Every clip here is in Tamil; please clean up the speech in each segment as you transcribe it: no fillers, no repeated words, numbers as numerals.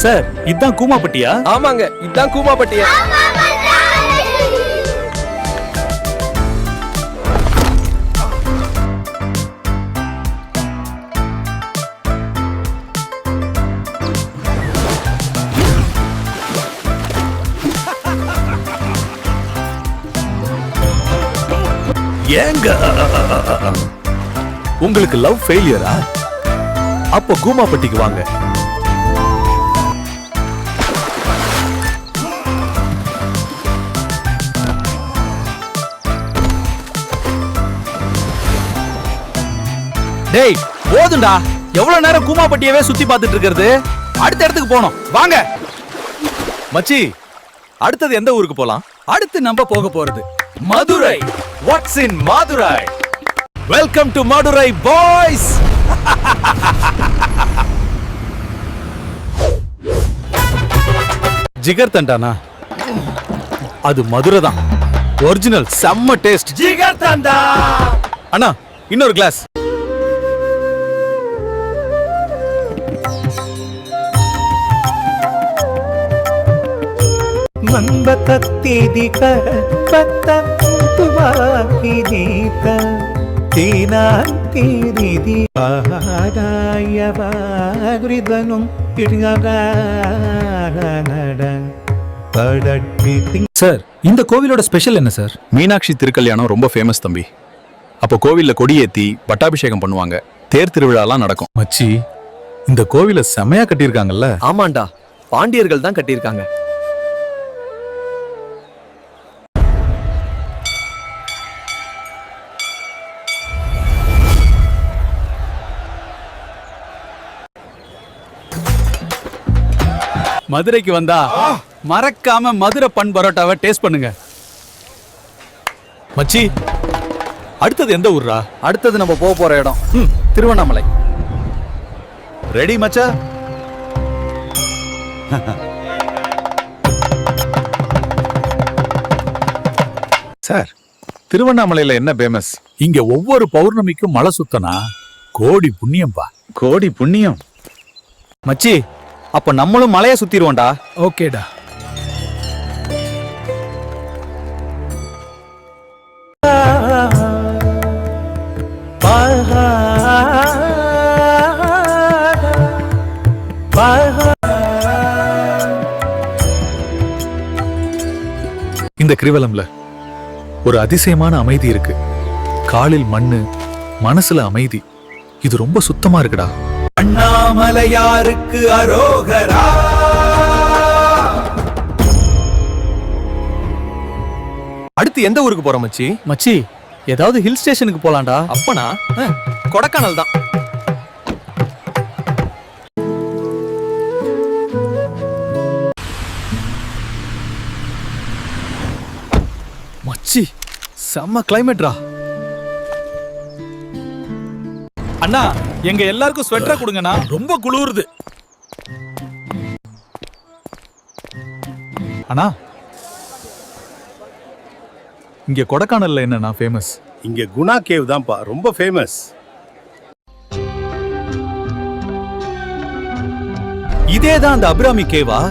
சார் இதான் கூமாப்பட்டியா? ஆமாங்க, இதான் கூமாப்பட்டியா. ஏங்க உங்களுக்கு லவ் ஃபெயிலியரா? அப்ப கூமாப்பட்டிக்கு வாங்க. டேய் போதும்டா, எவ்வளவு நேரம் கூமாப்பட்டியவே சுத்தி பார்த்துட்டு இருக்கிறது? அடுத்த இடத்துக்கு போனோம் வாங்க. மச்சி, அடுத்தது எந்த ஊருக்கு போலாம்? அடுத்து நம்ம போக போறது Madurai. What's in Madurai? Welcome to Madurai boys. ஜிகர் தண்டானா? அது மதுரை தான். ஒரிஜினல் செம்ம டேஸ்ட். ஜிகர் தண்டா அண்ணா, இன்னொரு கிளாஸ். ಮಂಬತತ್ತಿದಿಕ ಪತ್ತ ತುವಾಕಿದೀತ ತೀನಾಂತಿರಿದಿ ಆದಾಯವಾಗುರಿದನು இடுங்கட படட்டி. சார், இந்த கோவிலோட ஸ்பெஷல் என்ன சார்? மீனாட்சி திருக்கல்யாணம் ரொம்ப ஃபேமஸ் தம்பி. அப்போ கோவில்ல கொடியேத்தி பட்டாபிஷேகம் பண்ணுவாங்க, தேர் திருவிழாலாம் நடக்கும். மச்சி, இந்த கோவில செமையா கட்டியிருக்காங்கல்ல? ஆமாண்டா, பாண்டியர்கள் தான் கட்டியிருக்காங்க. மதுரைக்கு வந்தா மறக்காம மதுரை பன் பரோட்டாவை டேஸ்ட் பண்ணுங்க. மச்சி, அடுத்தது எந்த ஊர்ரா? அடுத்தது நம்ம போக போற இடம் திருவண்ணாமலை. ரெடி மச்சா? சார், திருவண்ணாமலையில என்ன ஃபேமஸ்? இங்க ஒவ்வொரு பௌர்ணமிக்கும் மலை சுத்தனா கோடி புண்ணியம்பா. கோடி புண்ணியம். மச்சி, அப்ப நம்மளும் மலையை சுத்திடுவோம்டா. ஓகேடா. இந்த கிரிவலம்ல ஒரு அதிசயமான அமைதி இருக்கு. காலில் மண்ணு, மனசுல அமைதி. இது ரொம்ப சுத்தமா இருக்குடா. அண்ணாமலையாருக்கு அரோகரா. அடுத்து எந்த ஊருக்கு போறோம் மச்சி? மச்சி, ஏதாவது ஹில் ஸ்டேஷனுக்கு போலாம்டா. அப்பனா கொடைக்கானல் தான். மச்சி, செம்ம கிளைமேட்ரா. அண்ணா, எங்க எல்லாருக்கும் ஸ்வெட்டர் கொடுங்கண்ணா, ரொம்ப குளிருது. அண்ணா, இங்க கொடைக்கானல்ல என்னன்னா ஃபேமஸ்? இங்க குணா கேவ் தான்ப்பா ரொம்ப ஃபேமஸ். இதேதான் அந்த அபிராமி கேவா?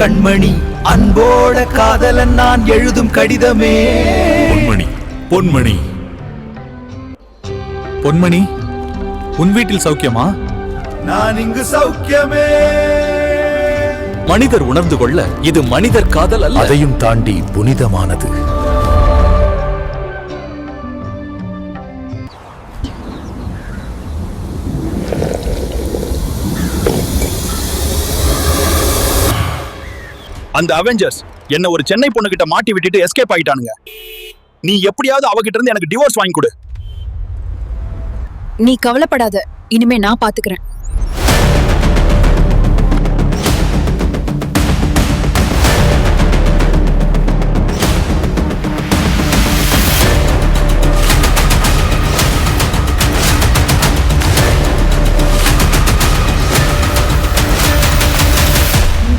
கண்மணி, அன்போட காதலன் நான் எழுதும் கடிதமே. பொன்மணி, பொன்மணி, பொன்மணி, உன் வீட்டில் சௌக்கியமா? நான் இங்கு சௌக்கியமே. மனிதர் உணர்ந்து கொள்ள இது மனிதர் காதல் அல்ல, அதையும் தாண்டி புனிதமானது. அந்த அவெஞ்சர்ஸ் என்ன ஒரு சென்னை பொண்ணு கிட்ட மாட்டி விட்டுட்டு எஸ்கேப் ஆயிட்டானுங்க. நீ எப்படியாவது அவகிட்ட இருந்து எனக்கு டிவோர்ஸ் வாங்கி கொடு. நீ கவலைப்படாத, இனிமே நான் பாத்துக்கிறேன்.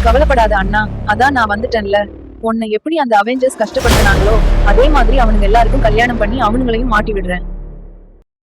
கவலைப்படாத அண்ணா, அதான் நான் வந்துட்டேன்ல. உன்னை எப்படி அந்த அவெஞ்சர்ஸ் கஷ்டப்படுத்தினாங்களோ அதே மாதிரி அவனுங்க எல்லாருக்கும் கல்யாணம் பண்ணி அவனுங்களையும் மாட்டி விடுறேன்.